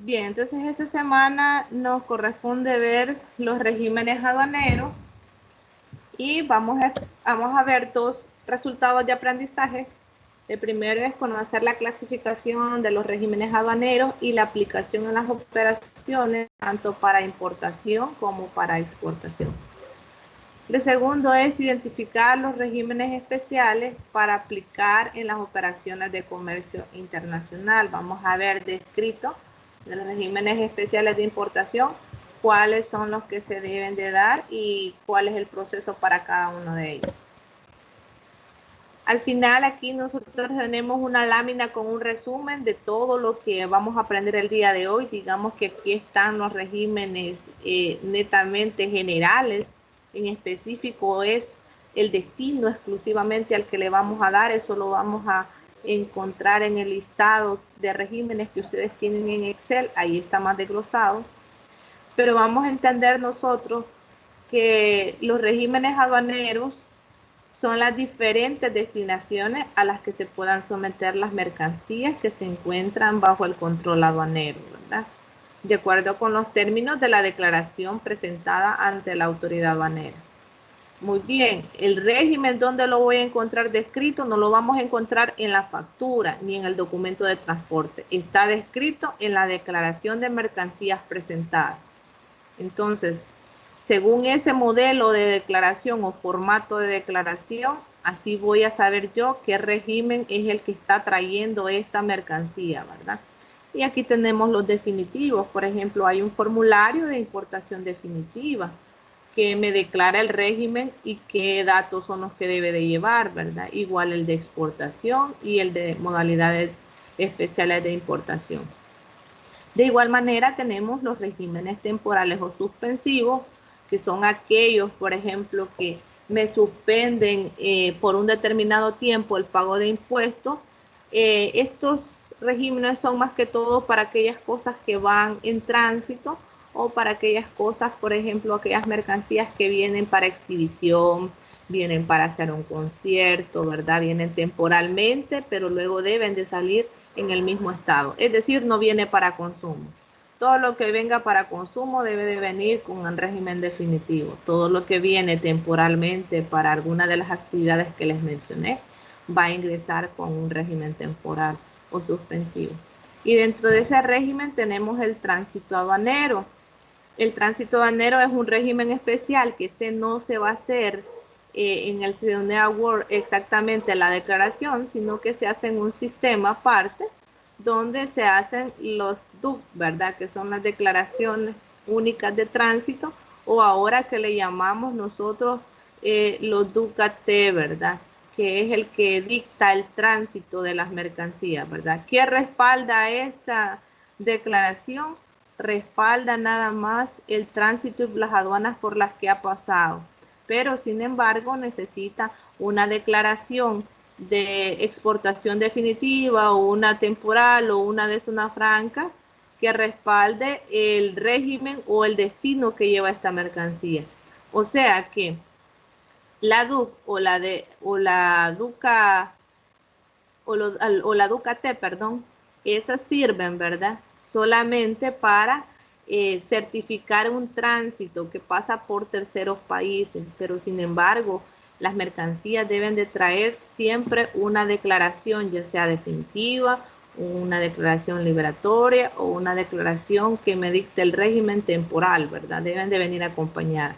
Bien, entonces esta semana nos corresponde ver los regímenes aduaneros y vamos a ver dos resultados de aprendizaje. El primero es conocer la clasificación de los regímenes aduaneros y la aplicación en las operaciones, tanto para importación como para exportación. El segundo es identificar los regímenes especiales para aplicar en las operaciones de comercio internacional. Vamos a ver descrito de los regímenes especiales de importación, cuáles son los que se deben de dar y cuál es el proceso para cada uno de ellos. Al final aquí nosotros tenemos una lámina con un resumen de todo lo que vamos a aprender el día de hoy. Digamos que aquí están los regímenes netamente generales. En específico es el destino exclusivamente al que le vamos a dar. Eso lo vamos a encontrar en el listado de regímenes que ustedes tienen en Excel. Ahí está más desglosado. Pero vamos a entender nosotros que los regímenes aduaneros son las diferentes destinaciones a las que se puedan someter las mercancías que se encuentran bajo el control aduanero, ¿verdad? De acuerdo con los términos de la declaración presentada ante la autoridad aduanera. Muy bien, el régimen donde lo voy a encontrar descrito no lo vamos a encontrar en la factura ni en el documento de transporte. Está descrito en la declaración de mercancías presentada. Entonces, según ese modelo de declaración o formato de declaración, así voy a saber yo qué régimen es el que está trayendo esta mercancía, ¿verdad? Y aquí tenemos los definitivos. Por ejemplo, hay un formulario de importación definitiva que me declara el régimen y qué datos son los que debe de llevar, ¿verdad? Igual el de exportación y el de modalidades especiales de importación. De igual manera tenemos los regímenes temporales o suspensivos, que son aquellos, por ejemplo, que me suspenden por un determinado tiempo el pago de impuestos. Estos regímenes son más que todo para aquellas cosas que van en tránsito o para aquellas cosas, por ejemplo, aquellas mercancías que vienen para exhibición, vienen para hacer un concierto, ¿verdad? Vienen temporalmente, pero luego deben de salir en el mismo estado. Es decir, no viene para consumo. Todo lo que venga para consumo debe de venir con un régimen definitivo. Todo lo que viene temporalmente para alguna de las actividades que les mencioné va a ingresar con un régimen temporal o suspensivo. Y dentro de ese régimen tenemos el tránsito aduanero. El tránsito aduanero es un régimen especial que este no se va a hacer en el Sidonia Word exactamente la declaración, sino que se hace en un sistema aparte donde se hacen los DUC, ¿verdad? Que son las declaraciones únicas de tránsito o ahora que le llamamos nosotros los DUC-AT, ¿verdad? Que es el que dicta el tránsito de las mercancías, ¿verdad? ¿Qué respalda esta declaración? Respalda nada más el tránsito y las aduanas por las que ha pasado, pero sin embargo necesita una declaración de exportación definitiva o una temporal o una de zona franca que respalde el régimen o el destino que lleva esta mercancía. O sea que la DUC o la DUCA o la DUCAT, perdón, esas sirven, ¿verdad? Solamente para certificar un tránsito que pasa por terceros países, pero sin embargo, las mercancías deben de traer siempre una declaración, ya sea definitiva, una declaración liberatoria o una declaración que me dicte el régimen temporal, ¿verdad? Deben de venir acompañadas.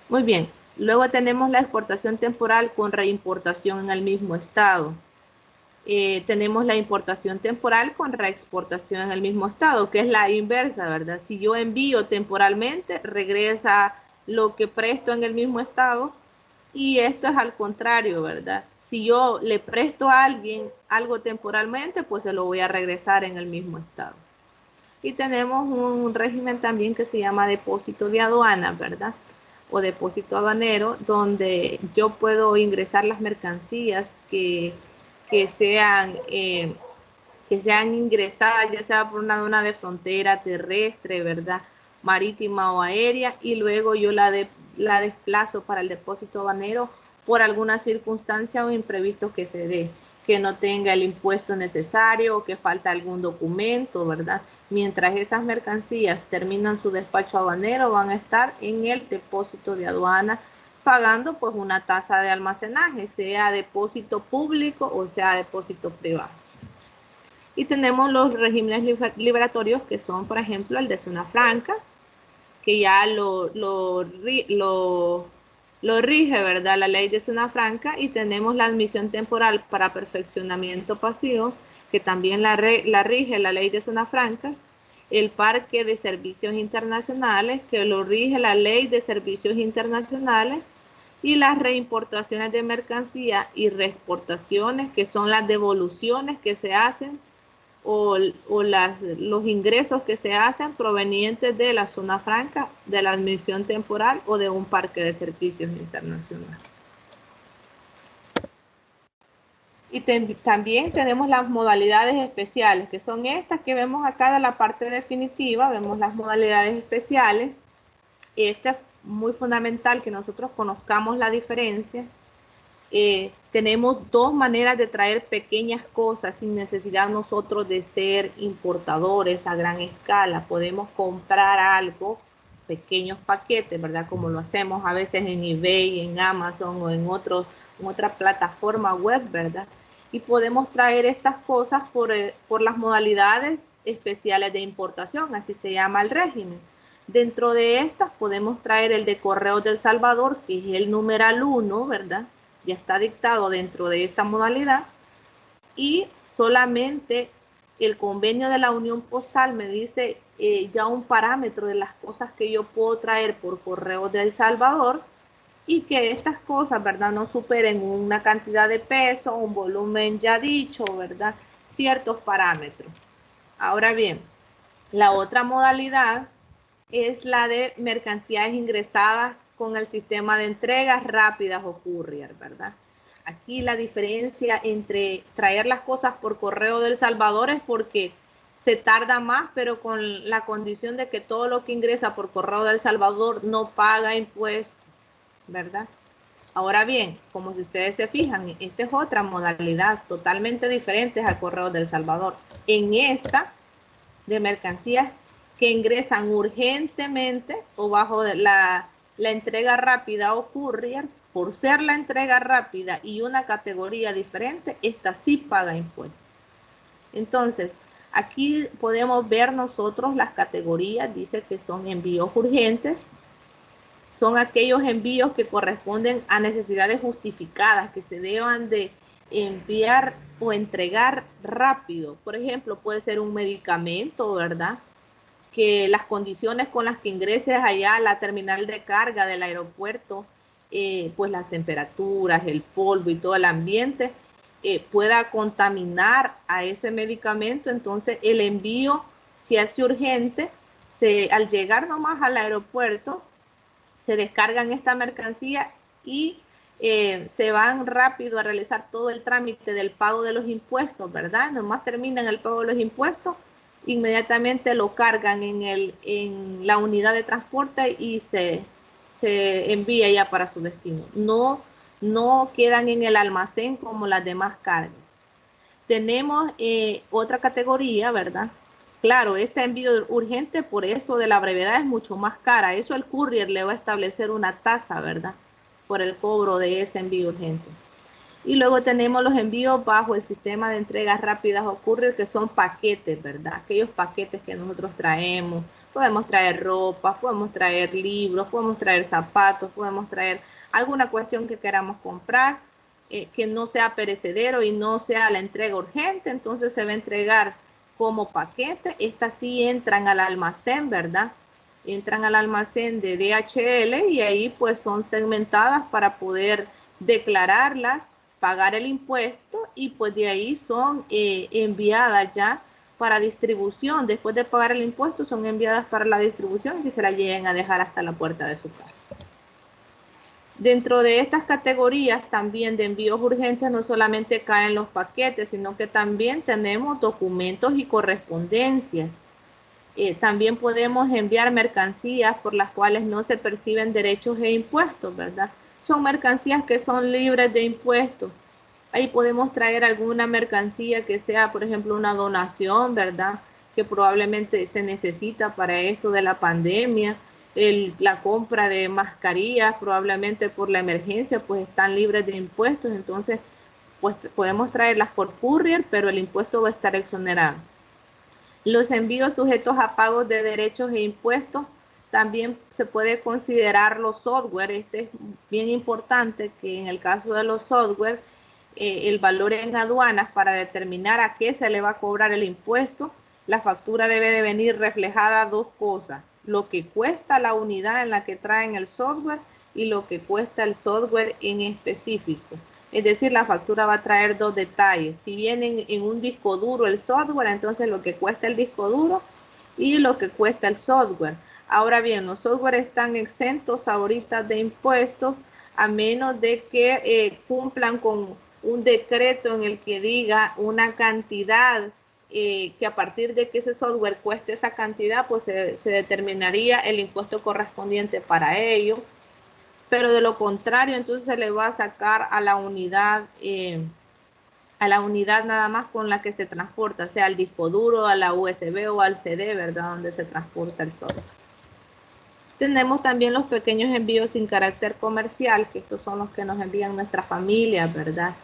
Muy bien, luego tenemos la exportación temporal con reimportación en el mismo estado. Tenemos la importación temporal con reexportación en el mismo estado, que es la inversa, ¿verdad? Si yo envío temporalmente, regresa lo que presto en el mismo estado y esto es al contrario, ¿verdad? Si yo le presto a alguien algo temporalmente, pues se lo voy a regresar en el mismo estado. Y tenemos un régimen también que se llama depósito de aduana, ¿verdad? O depósito aduanero, donde yo puedo ingresar las mercancías que sean ingresadas, ya sea por una aduana de frontera terrestre, ¿verdad? Marítima o aérea, y luego yo la desplazo para el depósito aduanero por alguna circunstancia o imprevisto que se dé. que no tenga el impuesto necesario o que falta algún documento, ¿verdad? Mientras esas mercancías terminan su despacho aduanero, van a estar en el depósito de aduana pagando pues una tasa de almacenaje, sea depósito público o sea depósito privado. Y tenemos los regímenes liberatorios que son, por ejemplo, el de zona franca, que ya lo rige, ¿verdad? La ley de zona franca, y tenemos la admisión temporal para perfeccionamiento pasivo, que también la rige la ley de zona franca, el parque de servicios internacionales, que lo rige la ley de servicios internacionales, y las reimportaciones de mercancía y reexportaciones, que son las devoluciones que se hacen o los ingresos que se hacen provenientes de la zona franca, de la admisión temporal o de un parque de servicios internacional. Y también tenemos las modalidades especiales, que son estas que vemos acá de la parte definitiva. Vemos las modalidades especiales. Este es muy fundamental que nosotros conozcamos la diferencia. Tenemos dos maneras de traer pequeñas cosas sin necesidad nosotros de ser importadores a gran escala. Podemos comprar algo, pequeños paquetes, ¿verdad? Como lo hacemos a veces en eBay, en Amazon o en otra plataforma web, ¿verdad? Y podemos traer estas cosas por las modalidades especiales de importación, así se llama el régimen. Dentro de estas podemos traer el de Correos del Salvador, que es el numeral 1, ¿verdad? Ya está dictado dentro de esta modalidad, y solamente el convenio de la Unión Postal me dice ya un parámetro de las cosas que yo puedo traer por Correos de El Salvador, y que estas cosas, ¿verdad?, no superen una cantidad de peso, un volumen ya dicho, ¿verdad?, ciertos parámetros. Ahora bien, la otra modalidad es la de mercancías ingresadas con el sistema de entregas rápidas o courier, ¿verdad? Aquí la diferencia entre traer las cosas por correo del Salvador es porque se tarda más, pero con la condición de que todo lo que ingresa por correo del Salvador no paga impuestos, ¿verdad? Ahora bien, como si ustedes se fijan, esta es otra modalidad totalmente diferente a correo del Salvador. En esta de mercancías que ingresan urgentemente o bajo la entrega rápida o courier, por ser la entrega rápida y una categoría diferente, esta sí paga impuestos. Entonces, aquí podemos ver nosotros las categorías. Dice que son envíos urgentes, son aquellos envíos que corresponden a necesidades justificadas, que se deban de enviar o entregar rápido. Por ejemplo, puede ser un medicamento, ¿verdad?, que las condiciones con las que ingreses allá a la terminal de carga del aeropuerto, pues las temperaturas, el polvo y todo el ambiente pueda contaminar a ese medicamento. Entonces el envío se hace urgente. Al llegar nomás al aeropuerto, se descargan esta mercancía y se van rápido a realizar todo el trámite del pago de los impuestos, ¿verdad? Nomás terminan el pago de los impuestos, inmediatamente lo cargan en la unidad de transporte y se envía ya para su destino. No quedan en el almacén como las demás cargas. Tenemos otra categoría, ¿verdad? Claro, este envío urgente, por eso de la brevedad, es mucho más cara. Eso el courier le va a establecer una tasa, ¿verdad?, por el cobro de ese envío urgente. Y luego tenemos los envíos bajo el sistema de entregas rápidas o courier, que son paquetes, ¿verdad? Aquellos paquetes que nosotros traemos. Podemos traer ropa, podemos traer libros, podemos traer zapatos, podemos traer alguna cuestión que queramos comprar, que no sea perecedero y no sea la entrega urgente. Entonces se va a entregar como paquete. Estas sí entran al almacén, ¿verdad? Entran al almacén de DHL y ahí pues son segmentadas para poder declararlas, pagar el impuesto, y pues de ahí son enviadas ya para distribución. Después de pagar el impuesto son enviadas para la distribución y que se la lleguen a dejar hasta la puerta de su casa. Dentro de estas categorías también de envíos urgentes no solamente caen los paquetes, sino que también tenemos documentos y correspondencias. También podemos enviar mercancías por las cuales no se perciben derechos e impuestos, ¿verdad? Son mercancías que son libres de impuestos. Ahí podemos traer alguna mercancía que sea, por ejemplo, una donación, ¿verdad? Que probablemente se necesita para esto de la pandemia. La compra de mascarillas, probablemente por la emergencia, pues están libres de impuestos. Entonces, pues podemos traerlas por courier, pero el impuesto va a estar exonerado. Los envíos sujetos a pagos de derechos e impuestos, también se puede considerar los software. Este es bien importante que en el caso de los software, el valor en aduanas para determinar a qué se le va a cobrar el impuesto, la factura debe de venir reflejada dos cosas: lo que cuesta la unidad en la que traen el software y lo que cuesta el software en específico. Es decir, la factura va a traer dos detalles. Si viene en un disco duro el software, entonces lo que cuesta el disco duro y lo que cuesta el software. Ahora bien, los software están exentos ahorita de impuestos a menos de que cumplan con un decreto en el que diga una cantidad, que a partir de que ese software cueste esa cantidad, pues se determinaría el impuesto correspondiente para ello. Pero de lo contrario, entonces se le va a sacar a la unidad nada más con la que se transporta, sea al disco duro, a la USB o al CD, ¿verdad? Donde se transporta el software. Tenemos también los pequeños envíos sin carácter comercial, que estos son los que nos envían nuestras familias, ¿verdad?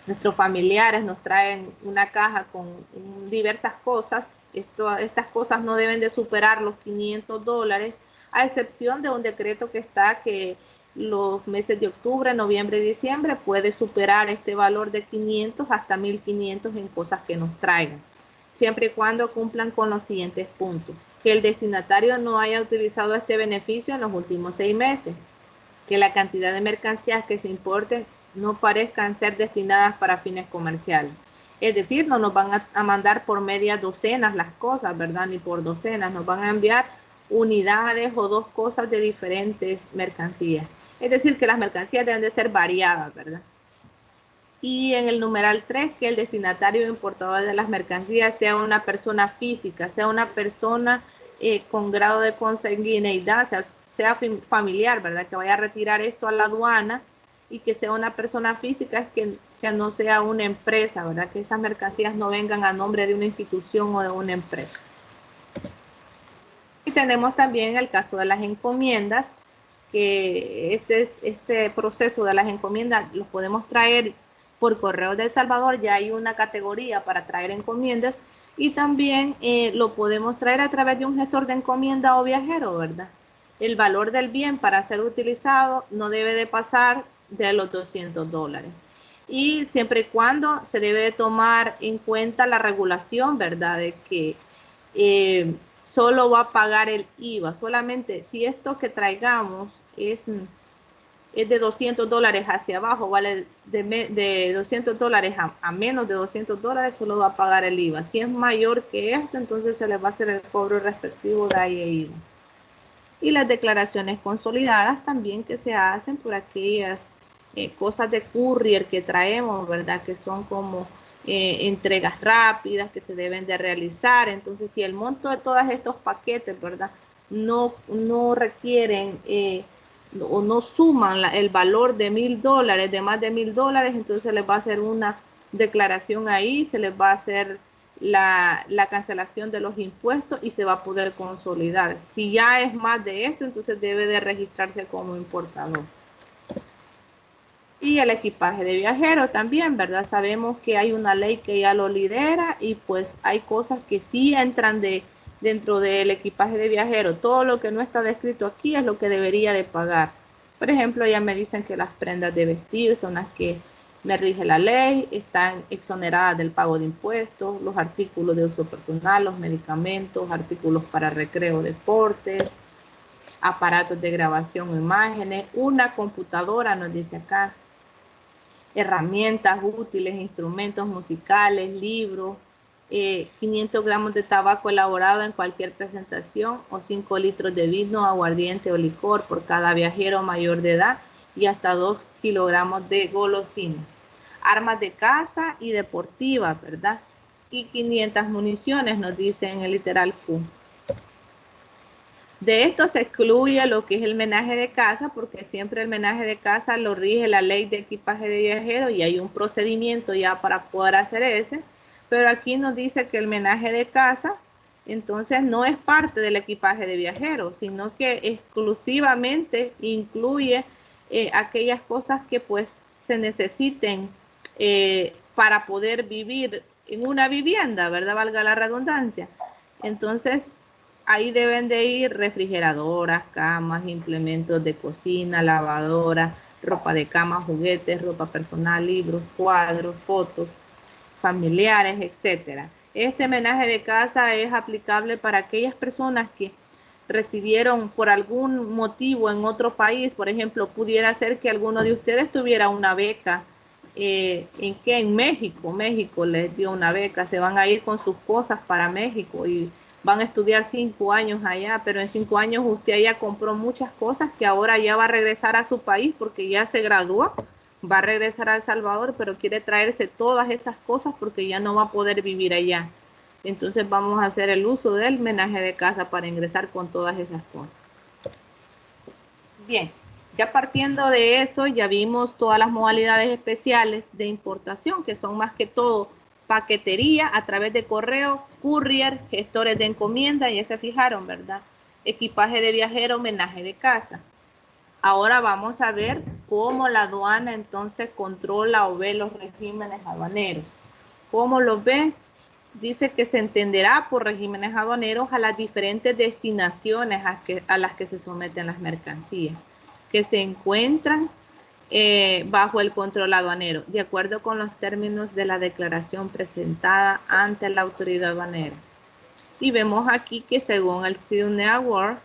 Nuestros familiares nos traen una caja con diversas cosas. Estas cosas no deben de superar los $500, a excepción de un decreto que está que los meses de octubre, noviembre y diciembre puede superar este valor de 500 hasta 1.500 en cosas que nos traigan, siempre y cuando cumplan con los siguientes puntos: que el destinatario no haya utilizado este beneficio en los últimos 6 meses, que la cantidad de mercancías que se importen no parezcan ser destinadas para fines comerciales. Es decir, no nos van a mandar por medias docenas las cosas, ¿verdad? Ni por docenas, nos van a enviar unidades o 2 cosas de diferentes mercancías. Es decir, que las mercancías deben de ser variadas, ¿verdad? Y en el numeral 3, que el destinatario importador de las mercancías sea una persona física, sea una persona con grado de consanguineidad, sea familiar, ¿verdad? Que vaya a retirar esto a la aduana, y que sea una persona física, es que no sea una empresa, ¿verdad? Que esas mercancías no vengan a nombre de una institución o de una empresa. Y tenemos también el caso de las encomiendas, que este proceso de las encomiendas los podemos traer por correo de El Salvador. Ya hay una categoría para traer encomiendas, y también lo podemos traer a través de un gestor de encomienda o viajero, ¿verdad? El valor del bien para ser utilizado no debe de pasar de los $200. Y siempre y cuando se debe de tomar en cuenta la regulación, ¿verdad? De que solo va a pagar el IVA. Solamente si esto que traigamos es de $200 hacia abajo, vale de $200 a menos de $200, solo va a pagar el IVA. Si es mayor que esto, entonces se le va a hacer el cobro respectivo de IVA. Y las declaraciones consolidadas también, que se hacen por aquellas cosas de courier que traemos, ¿verdad? Que son como entregas rápidas que se deben de realizar. Entonces, si el monto de todos estos paquetes, ¿verdad?, no requieren o no suman el valor de $1.000, de más de $1.000, entonces se les va a hacer una declaración ahí, se les va a hacer la cancelación de los impuestos y se va a poder consolidar. Si ya es más de esto, entonces debe de registrarse como importador. Y el equipaje de viajero también, ¿verdad? Sabemos que hay una ley que ya lo lidera, y pues hay cosas que sí entran dentro del equipaje de viajero. Todo lo que no está descrito aquí es lo que debería de pagar. Por ejemplo, ya me dicen que las prendas de vestir son las que me rige la ley, están exoneradas del pago de impuestos, los artículos de uso personal, los medicamentos, artículos para recreo, deportes, aparatos de grabación o imágenes, una computadora, nos dice acá, herramientas útiles, instrumentos musicales, libros, 500 gramos de tabaco elaborado en cualquier presentación, o 5 litros de vino, aguardiente o licor por cada viajero mayor de edad, y hasta 2 kilogramos de golosinas, armas de caza y deportivas, ¿verdad? Y 500 municiones, nos dice en el literal Q. De esto se excluye lo que es el menaje de casa, porque siempre el menaje de casa lo rige la ley de equipaje de viajero y hay un procedimiento ya para poder hacer ese, pero aquí nos dice que el menaje de casa entonces no es parte del equipaje de viajero, sino que exclusivamente incluye aquellas cosas que pues se necesiten para poder vivir en una vivienda, ¿verdad? Valga la redundancia. Entonces, ahí deben de ir refrigeradoras, camas, implementos de cocina, lavadora, ropa de cama, juguetes, ropa personal, libros, cuadros, fotos familiares, etcétera. Este menaje de casa es aplicable para aquellas personas que residieron por algún motivo en otro país. Por ejemplo, pudiera ser que alguno de ustedes tuviera una beca en México. México les dio una beca, se van a ir con sus cosas para México y van a estudiar 5 años allá, pero en 5 años usted ya compró muchas cosas que ahora ya va a regresar a su país porque ya se graduó, va a regresar a El Salvador, pero quiere traerse todas esas cosas porque ya no va a poder vivir allá. Entonces vamos a hacer el uso del menaje de casa para ingresar con todas esas cosas. Bien, ya partiendo de eso, ya vimos todas las modalidades especiales de importación, que son más que todo paquetería a través de correo, courier, gestores de encomienda, ya se fijaron, ¿verdad? Equipaje de viajero, menaje de casa. Ahora vamos a ver cómo la aduana entonces controla o ve los regímenes aduaneros. ¿Cómo los ve? Dice que se entenderá por regímenes aduaneros a las diferentes destinaciones a las que se someten las mercancías, que se encuentran bajo el control aduanero, de acuerdo con los términos de la declaración presentada ante la autoridad aduanera. Y vemos aquí que según el Sydney Award,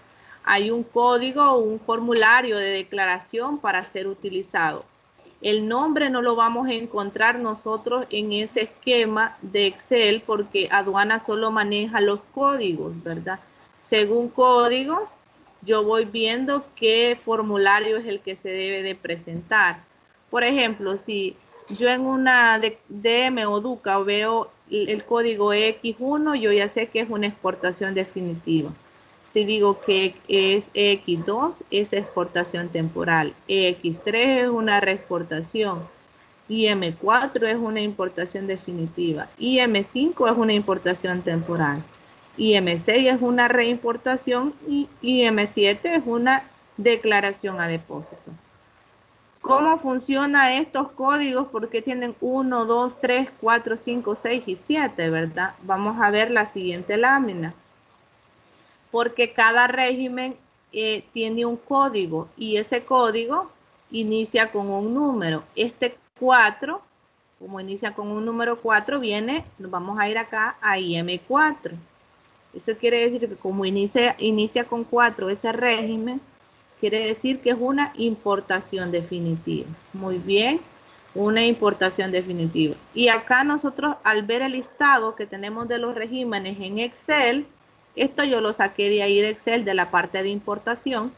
hay un código o un formulario de declaración para ser utilizado. El nombre no lo vamos a encontrar nosotros en ese esquema de Excel porque aduana solo maneja los códigos, ¿verdad? Según códigos, yo voy viendo qué formulario es el que se debe de presentar. Por ejemplo, si yo en una DM o DUCA veo el código X1, yo ya sé que es una exportación definitiva. Si digo que es X2, es exportación temporal. X3 es una reexportación. IM4 es una importación definitiva. IM5 es una importación temporal. IM6 es una reimportación y IM7 es una declaración a depósito. ¿Cómo funcionan estos códigos? Porque tienen 1, 2, 3, 4, 5, 6 y 7, ¿verdad? Vamos a ver la siguiente lámina. Porque cada régimen tiene un código y ese código inicia con un número. Este 4, como inicia con un número 4, viene, nos vamos a ir acá a IM4. Eso quiere decir que como inicia con 4 ese régimen, quiere decir que es una importación definitiva. Muy bien, una importación definitiva. Y acá nosotros al ver el listado que tenemos de los regímenes en Excel, esto yo lo saqué de ahí de Excel, de la parte de importación.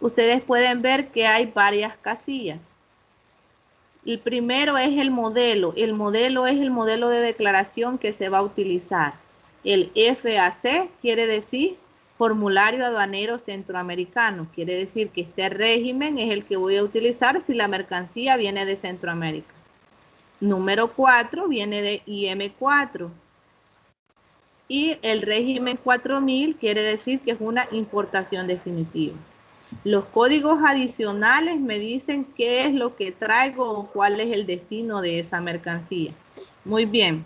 Ustedes pueden ver que hay varias casillas. El primero es el modelo. El modelo es el modelo de declaración que se va a utilizar. El FAC quiere decir Formulario Aduanero Centroamericano. Quiere decir que este régimen es el que voy a utilizar si la mercancía viene de Centroamérica. Número 4 viene de IM4. Y el régimen 4000 quiere decir que es una importación definitiva. Los códigos adicionales me dicen qué es lo que traigo o cuál es el destino de esa mercancía. Muy bien.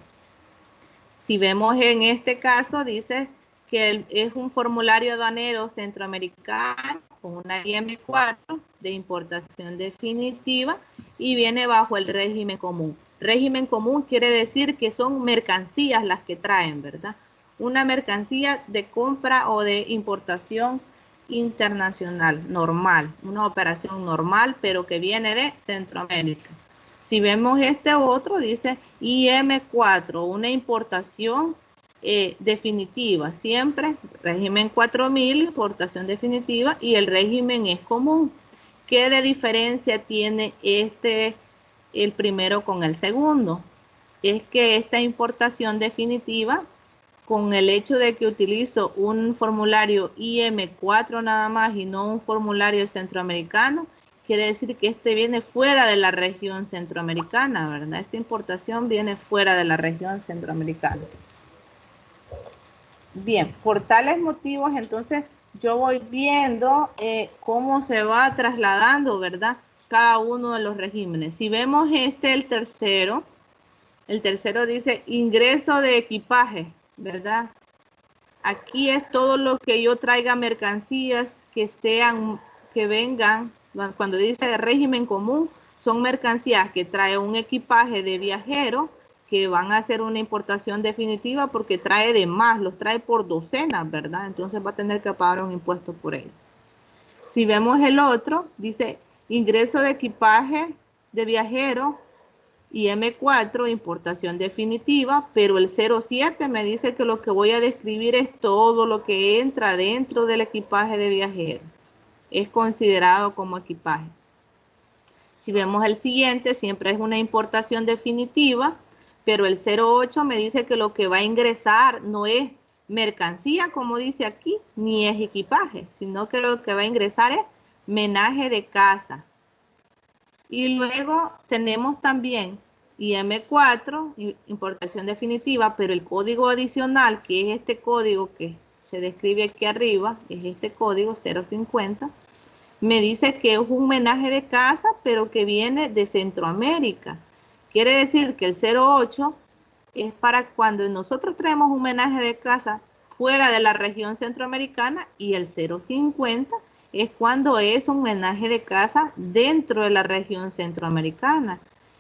Si vemos en este caso, dice que es un formulario aduanero centroamericano con una IM4 de importación definitiva y viene bajo el régimen común. Régimen común quiere decir que son mercancías las que traen, ¿verdad? Una mercancía de compra o de importación internacional, normal, una operación normal, pero que viene de Centroamérica. Si vemos este otro, dice IM4, una importación definitiva, siempre régimen 4000, importación definitiva, y el régimen es común. ¿Qué de diferencia tiene el primero con el segundo? Es que esta importación definitiva con el hecho de que utilizo un formulario IM4 nada más y no un formulario centroamericano, quiere decir que este viene fuera de la región centroamericana, ¿verdad? Esta importación viene fuera de la región centroamericana. Bien, por tales motivos, entonces yo voy viendo cómo se va trasladando, ¿verdad? Cada uno de los regímenes. Si vemos el tercero dice ingreso de equipaje, ¿verdad? Aquí es todo lo que yo traiga mercancías que vengan, cuando dice régimen común, son mercancías que trae un equipaje de viajero que van a hacer una importación definitiva porque trae de más, los trae por docenas, ¿verdad? Entonces va a tener que pagar un impuesto por ello. Si vemos el otro, dice ingreso de equipaje de viajero y M4, importación definitiva, pero el 07 me dice que lo que voy a describir es todo lo que entra dentro del equipaje de viajero. Es considerado como equipaje. Si vemos el siguiente, siempre es una importación definitiva, pero el 08 me dice que lo que va a ingresar no es mercancía, como dice aquí, ni es equipaje, sino que lo que va a ingresar es menaje de casa. Y luego tenemos también IM4, importación definitiva, pero el código adicional, que es este código que se describe aquí arriba, es este código 050, me dice que es un menaje de casa, pero que viene de Centroamérica. Quiere decir que el 08 es para cuando nosotros traemos un menaje de casa fuera de la región centroamericana y el 050 es cuando es un menaje de casa dentro de la región centroamericana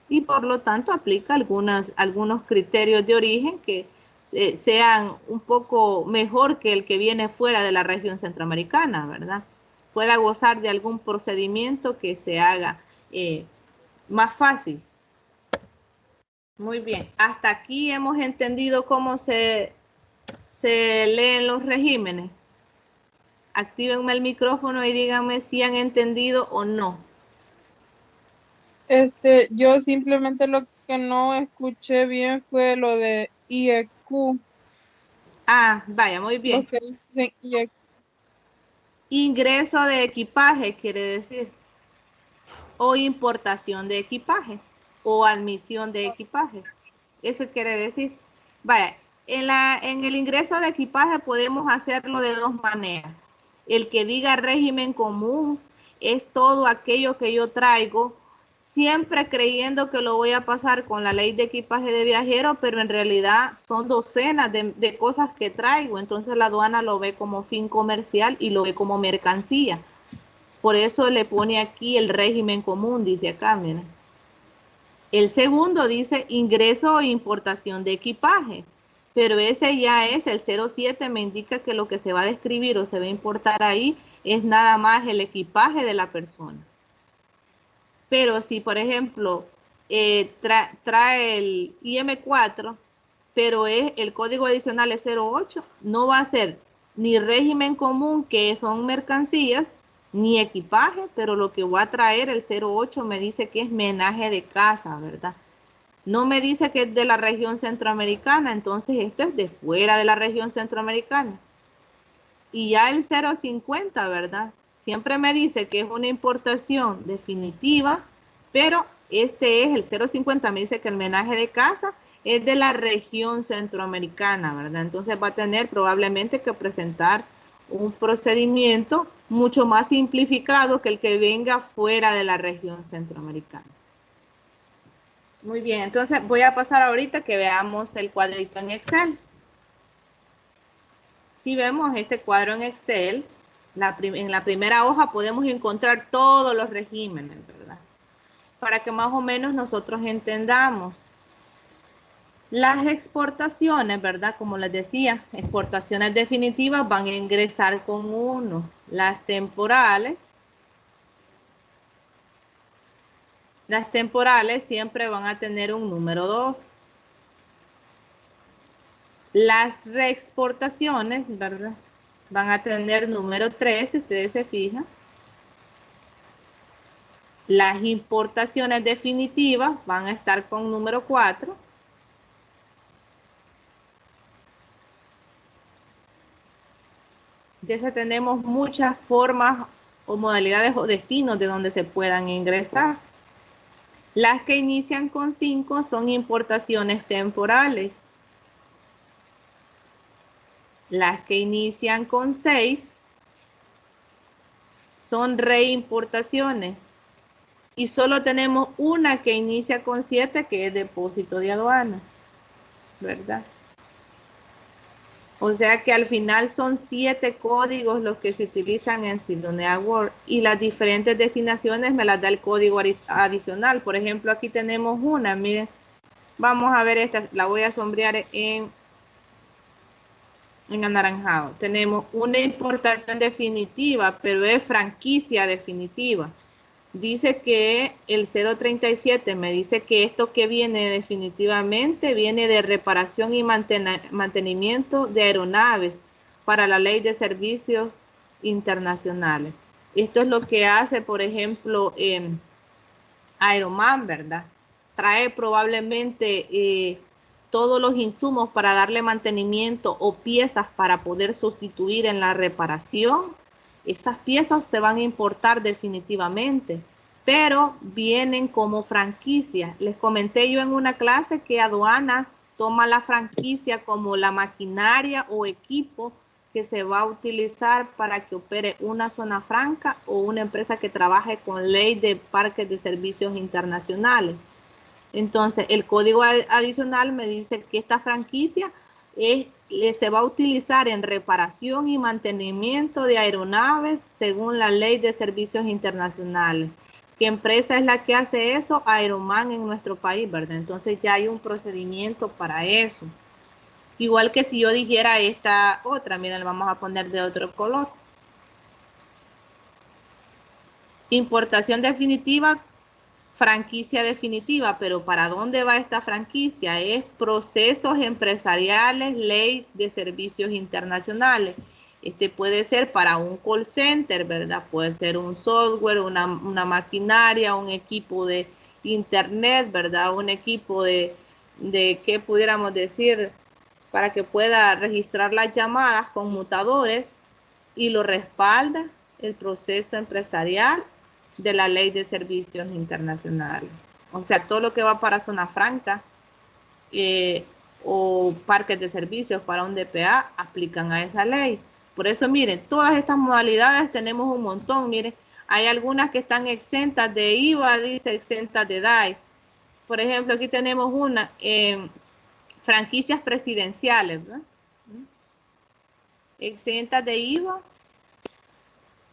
y por lo tanto aplica algunos criterios de origen que sean un poco mejor que el que viene fuera de la región centroamericana, ¿verdad? Pueda gozar de algún procedimiento que se haga más fácil. Muy bien, hasta aquí hemos entendido cómo se leen los regímenes. Actívenme el micrófono y díganme si han entendido o no. Yo simplemente lo que no escuché bien fue lo de IEQ. Ah, vaya, muy bien. Lo que dicen IEQ. Ingreso de equipaje quiere decir, o importación de equipaje, o admisión de equipaje. Eso quiere decir, vaya, en el ingreso de equipaje podemos hacerlo de dos maneras. El que diga régimen común es todo aquello que yo traigo, siempre creyendo que lo voy a pasar con la ley de equipaje de viajero, pero en realidad son docenas de cosas que traigo, entonces la aduana lo ve como fin comercial y lo ve como mercancía. Por eso le pone aquí el régimen común, dice acá, miren. El segundo dice ingreso o importación de equipaje, pero ese ya es el 07, me indica que lo que se va a describir o se va a importar ahí es nada más el equipaje de la persona. Pero si, por ejemplo, trae el IM4, pero el código adicional es 08, no va a ser ni régimen común, que son mercancías, ni equipaje, pero lo que voy a traer, el 08, me dice que es menaje de casa, ¿verdad? No me dice que es de la región centroamericana, entonces esto es de fuera de la región centroamericana. Y ya el 050, ¿verdad? Siempre me dice que es una importación definitiva, pero este es el 050, me dice que el menaje de casa es de la región centroamericana, ¿verdad? Entonces va a tener probablemente que presentar un procedimiento mucho más simplificado que el que venga fuera de la región centroamericana. Muy bien, entonces voy a pasar ahorita que veamos el cuadrito en Excel. Si vemos este cuadro en Excel, en la primera hoja podemos encontrar todos los regímenes, ¿verdad? Para que más o menos nosotros entendamos. Las exportaciones, ¿verdad? Como les decía, exportaciones definitivas van a ingresar con 1. Las temporales siempre van a tener un número 2. Las reexportaciones, ¿verdad? Van a tener número 3, si ustedes se fijan. Las importaciones definitivas van a estar con número 4. Ya tenemos muchas formas o modalidades o destinos de donde se puedan ingresar. Las que inician con 5 son importaciones temporales. Las que inician con 6 son reimportaciones. Y solo tenemos una que inicia con 7, que es depósito de aduana, ¿verdad? O sea que al final son 7 códigos los que se utilizan en Cydonia Word, y las diferentes destinaciones me las da el código adicional. Por ejemplo, aquí tenemos una, miren, vamos a ver esta, la voy a sombrear en anaranjado. Tenemos una importación definitiva, pero es franquicia definitiva. Dice que el 037 me dice que esto que viene definitivamente viene de reparación y mantenimiento de aeronaves para la ley de servicios internacionales. Esto es lo que hace, por ejemplo, Aeroman, ¿verdad? Trae probablemente todos los insumos para darle mantenimiento o piezas para poder sustituir en la reparación. Esas piezas se van a importar definitivamente, pero vienen como franquicia. Les comenté yo en una clase que aduana toma la franquicia como la maquinaria o equipo que se va a utilizar para que opere una zona franca o una empresa que trabaje con ley de parques de servicios internacionales. Entonces, el código adicional me dice que esta franquicia se va a utilizar en reparación y mantenimiento de aeronaves según la ley de servicios internacionales. ¿Qué empresa es la que hace eso? Aeroman en nuestro país, ¿verdad? Entonces ya hay un procedimiento para eso. Igual que si yo dijera esta otra, miren, la vamos a poner de otro color. Importación definitiva, franquicia definitiva, pero ¿para dónde va esta franquicia? Es procesos empresariales, ley de servicios internacionales. Este puede ser para un call center, ¿verdad? Puede ser un software, una maquinaria, un equipo de internet, ¿verdad? Un equipo de ¿qué pudiéramos decir? Para que pueda registrar las llamadas conmutadores, y lo respalda el proceso empresarial de la ley de servicios internacionales. O sea, todo lo que va para zona franca o parques de servicios para un DPA aplican a esa ley. Por eso, miren, todas estas modalidades tenemos un montón. Miren, hay algunas que están exentas de IVA, dice exentas de DAI. Por ejemplo, aquí tenemos una, franquicias presidenciales, ¿verdad? Exentas de IVA,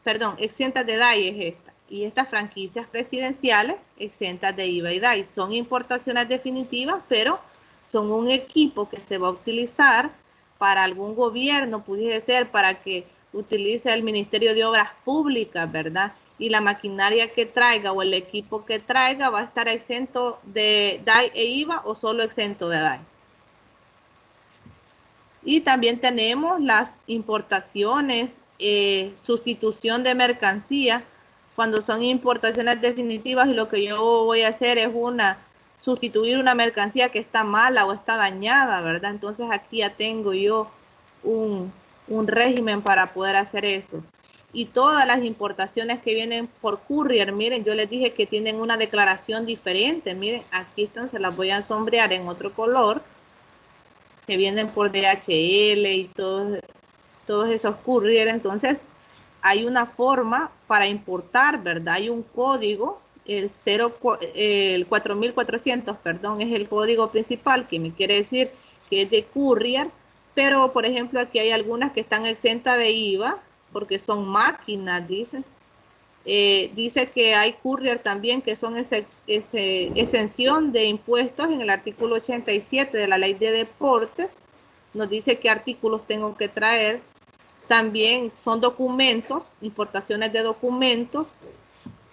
perdón, exentas de DAI es esta. Y estas franquicias presidenciales exentas de IVA y DAI son importaciones definitivas, pero son un equipo que se va a utilizar para algún gobierno, pudiese ser para que utilice el Ministerio de Obras Públicas, ¿verdad? Y la maquinaria que traiga o el equipo que traiga va a estar exento de DAI e IVA o solo exento de DAI. Y también tenemos las importaciones, sustitución de mercancía, cuando son importaciones definitivas y lo que yo voy a hacer es sustituir una mercancía que está mala o está dañada, ¿verdad? Entonces aquí ya tengo yo un régimen para poder hacer eso. Y todas las importaciones que vienen por courier, miren, yo les dije que tienen una declaración diferente. Miren, aquí están, se las voy a sombrear en otro color, que vienen por DHL y todos esos courier. Entonces hay una forma para importar, ¿verdad? Hay un código, el 4400, perdón, es el código principal, que me quiere decir que es de courier, pero por ejemplo aquí hay algunas que están exentas de IVA porque son máquinas, dicen. Dice que hay courier también que son exención de impuestos en el artículo 87 de la ley de deportes. Nos dice qué artículos tengo que traer. También son documentos, importaciones de documentos.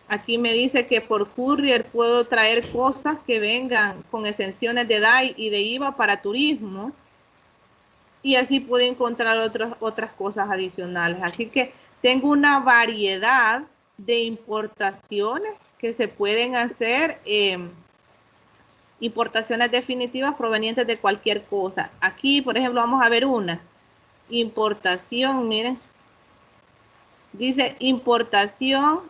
Aquí me dice que por courier puedo traer cosas que vengan con exenciones de DAI y de IVA para turismo. Y así puedo encontrar otras cosas adicionales. Así que tengo una variedad de importaciones que se pueden hacer, importaciones definitivas provenientes de cualquier cosa. Aquí, por ejemplo, vamos a ver una importación, miren, Dice importación,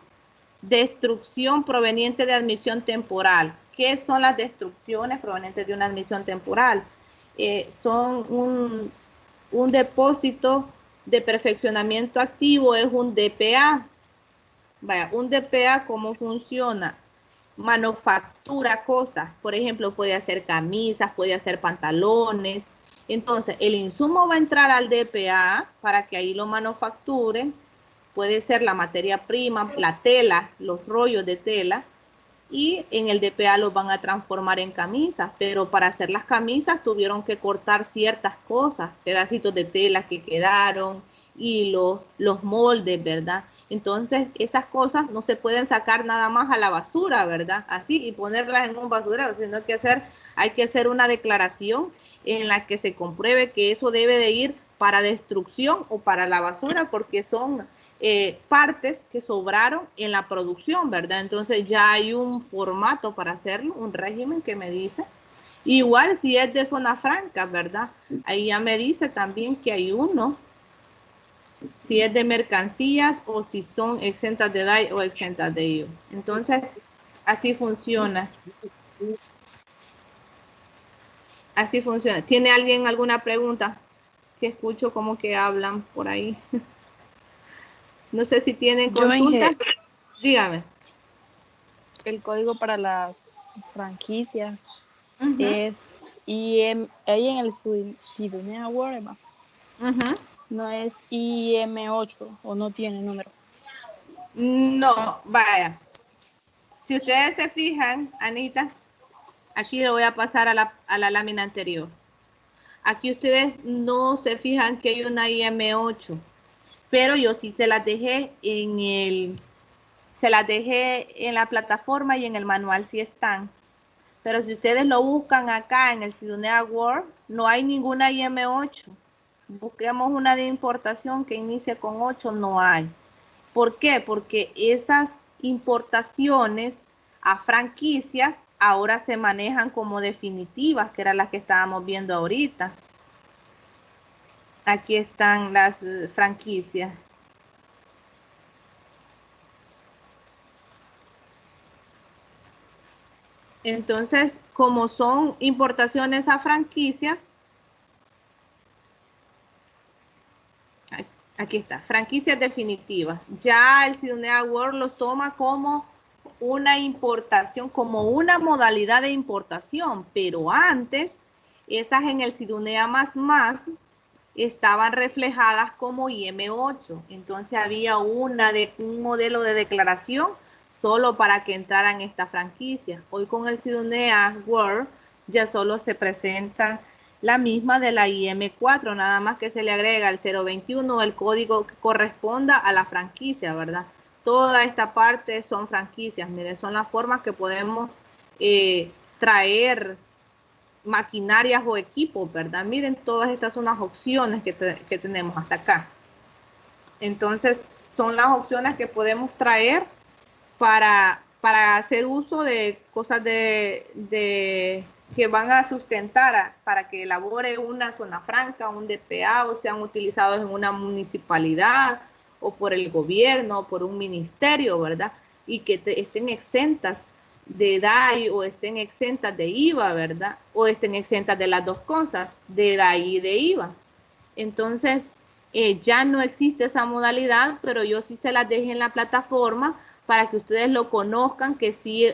destrucción proveniente de admisión temporal. ¿Qué son las destrucciones provenientes de una admisión temporal? Son un depósito de perfeccionamiento activo, es un DPA. Vaya, un DPA, ¿cómo funciona? Manufactura cosas, por ejemplo, puede hacer camisas, puede hacer pantalones. Entonces, el insumo va a entrar al DPA para que ahí lo manufacturen. Puede ser la materia prima, la tela, los rollos de tela, y en el DPA los van a transformar en camisas, pero para hacer las camisas tuvieron que cortar ciertas cosas, pedacitos de tela que quedaron, hilos, los moldes, ¿verdad? Entonces, esas cosas no se pueden sacar nada más a la basura, ¿verdad? Así, y ponerlas en un basurero, sino que hay que hacer una declaración en la que se compruebe que eso debe de ir para destrucción o para la basura, porque son partes que sobraron en la producción, ¿verdad? Entonces ya hay un formato para hacerlo, un régimen que me dice. Igual si es de zona franca, ¿verdad? Ahí ya me dice también que hay uno, si es de mercancías o si son exentas de DAI o exentas de IVA. Entonces, así funciona. Así funciona. ¿Tiene alguien alguna pregunta? Que escucho como que hablan por ahí. No sé si tienen consultas. Dígame. El código para las franquicias es ahí en el Sidonia Award, no es IM8 o no tiene número. No, vaya. Si ustedes se fijan, Anita, aquí le voy a pasar a la lámina anterior. Aquí ustedes no se fijan que hay una IM8, pero yo sí se las dejé en la plataforma y en el manual sí están. Pero si ustedes lo buscan acá en el Sidonia Word, no hay ninguna IM8. Busquemos una de importación que inicie con 8, no hay. ¿Por qué? Porque esas importaciones a franquicias ahora se manejan como definitivas, que eran las que estábamos viendo ahorita. Aquí están las franquicias. Entonces, como son importaciones a franquicias, aquí está, franquicias definitivas. Ya el Sidonia World los toma como una importación, como una modalidad de importación, pero antes, esas en el Sidonia estaban reflejadas como IM8. Entonces había un modelo de declaración solo para que entraran estas franquicias. Hoy con el Sidonia World ya solo se presenta la misma de la IM4, nada más que se le agrega el 021, el código que corresponda a la franquicia, ¿verdad? Toda esta parte son franquicias, miren, son las formas que podemos traer maquinarias o equipos, ¿verdad? Miren, todas estas son las opciones que tenemos hasta acá. Entonces, son las opciones que podemos traer para hacer uso de cosas que van a sustentar para que elabore una zona franca, un DPA, o sean utilizados en una municipalidad o por el gobierno o por un ministerio, ¿verdad? Y que estén exentas de DAI o estén exentas de IVA, ¿verdad? O estén exentas de las dos cosas, de DAI y de IVA. Entonces, ya no existe esa modalidad, pero yo sí se las dejé en la plataforma para que ustedes lo conozcan, que sí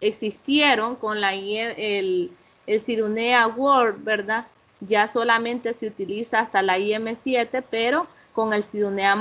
existieron con el Sidonia World, ¿verdad? Ya solamente se utiliza hasta la IM7, pero con el Sidonia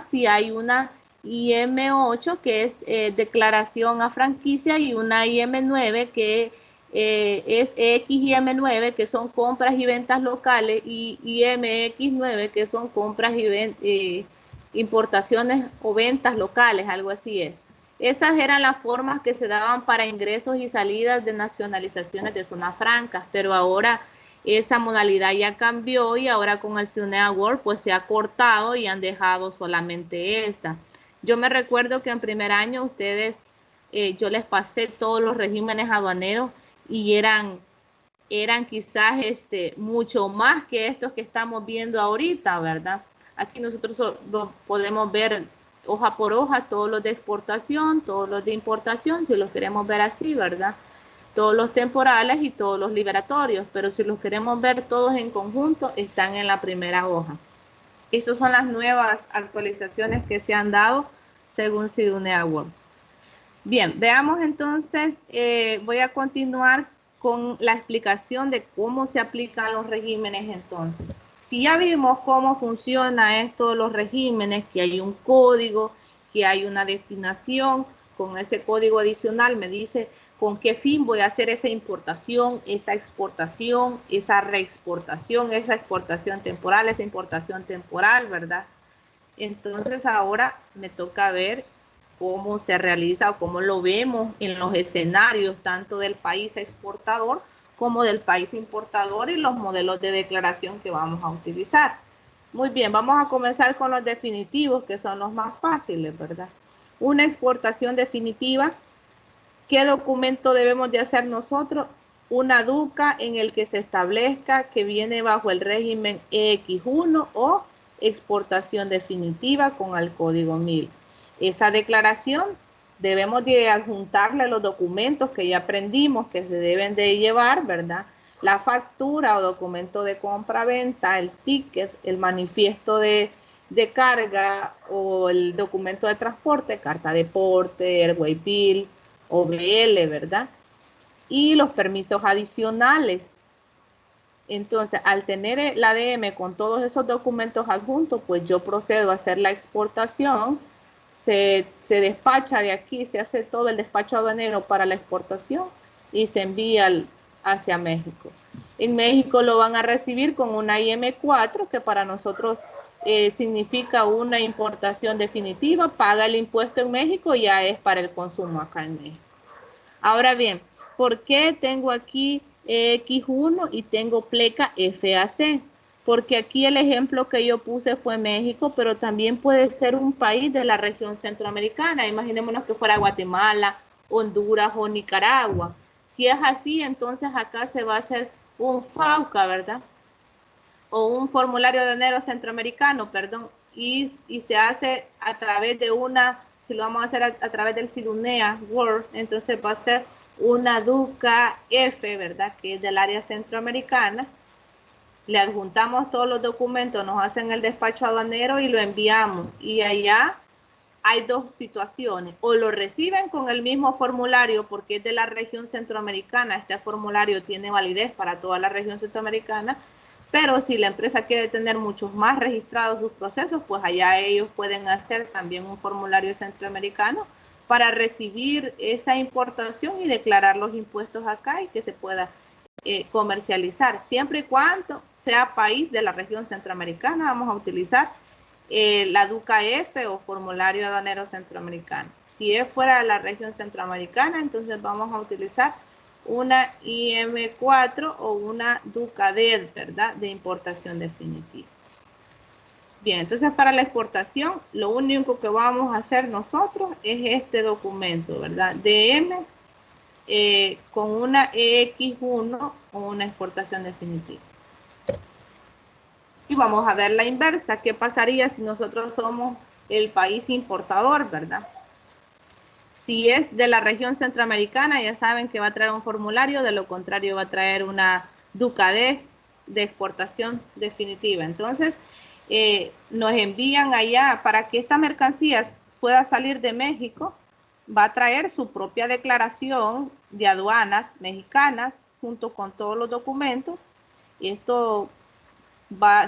sí hay una IM8 que es declaración a franquicia y una IM9 que es XIM9 que son compras y ventas locales y IMX9 que son compras y importaciones o ventas locales, algo así es. Esas eran las formas que se daban para ingresos y salidas de nacionalizaciones de zonas francas, pero ahora esa modalidad ya cambió y ahora con el Sidonia World pues se ha cortado y han dejado solamente esta. Yo me recuerdo que en primer año ustedes, yo les pasé todos los regímenes aduaneros y eran quizás mucho más que estos que estamos viendo ahorita, ¿verdad? Aquí nosotros podemos ver hoja por hoja todos los de exportación, todos los de importación, si los queremos ver así, ¿verdad? Todos los temporales y todos los liberatorios, pero si los queremos ver todos en conjunto, están en la primera hoja. Esas son las nuevas actualizaciones que se han dado según Cydonia World. Bien, veamos entonces, voy a continuar con la explicación de cómo se aplican los regímenes entonces. Si ya vimos cómo funciona esto de los regímenes, que hay un código, que hay una destinación, con ese código adicional me dice con qué fin voy a hacer esa importación, esa exportación, esa reexportación, esa exportación temporal, esa importación temporal, ¿verdad? Entonces ahora me toca ver cómo se realiza o cómo lo vemos en los escenarios tanto del país exportador como del país importador y los modelos de declaración que vamos a utilizar. Muy bien, vamos a comenzar con los definitivos, que son los más fáciles, ¿verdad? Una exportación definitiva. ¿Qué documento debemos de hacer nosotros? Una DUCA en el que se establezca que viene bajo el régimen EX1 o exportación definitiva con el código 1000. Esa declaración debemos de adjuntarle los documentos que ya aprendimos que se deben de llevar, ¿verdad? La factura o documento de compra-venta, el ticket, el manifiesto de carga o el documento de transporte, carta de porte, Airway Bill, OBL, ¿verdad? Y los permisos adicionales. Entonces, al tener el ADM con todos esos documentos adjuntos, pues yo procedo a hacer la exportación, se despacha de aquí, se hace todo el despacho aduanero para la exportación y se envía hacia México. En México lo van a recibir con una IM4, que para nosotros significa una importación definitiva, paga el impuesto en México y ya es para el consumo acá en México. Ahora bien, ¿por qué tengo aquí X1 y tengo pleca FAC? Porque aquí el ejemplo que yo puse fue México, pero también puede ser un país de la región centroamericana. Imaginémonos que fuera Guatemala, Honduras o Nicaragua. Si es así, entonces acá se va a hacer un FAUCA, ¿verdad? O un formulario de enero centroamericano, perdón, y se hace a través de una, si lo vamos a hacer a través del Cydonia World, entonces va a ser una DUCA F, ¿verdad? Que es del área centroamericana. Le adjuntamos todos los documentos, nos hacen el despacho aduanero y lo enviamos. Y allá hay dos situaciones. O lo reciben con el mismo formulario porque es de la región centroamericana. Este formulario tiene validez para toda la región centroamericana. Pero si la empresa quiere tener muchos más registrados sus procesos, pues allá ellos pueden hacer también un formulario centroamericano para recibir esa importación y declarar los impuestos acá y que se pueda comercializar. Siempre y cuando sea país de la región centroamericana, vamos a utilizar la DUCA F o formulario aduanero centroamericano. Si es fuera de la región centroamericana, entonces vamos a utilizar una IM4 o una DUCA DED, ¿verdad? De importación definitiva. Bien, entonces para la exportación, lo único que vamos a hacer nosotros es este documento, ¿verdad? DM con una EX1 o una exportación definitiva. Y vamos a ver la inversa. ¿Qué pasaría si nosotros somos el país importador, verdad? Si es de la región centroamericana, ya saben que va a traer un formulario, de lo contrario va a traer una DUCA de exportación definitiva. Entonces, nos envían allá para que esta mercancía pueda salir de México, va a traer su propia declaración de aduanas mexicanas junto con todos los documentos. Y esto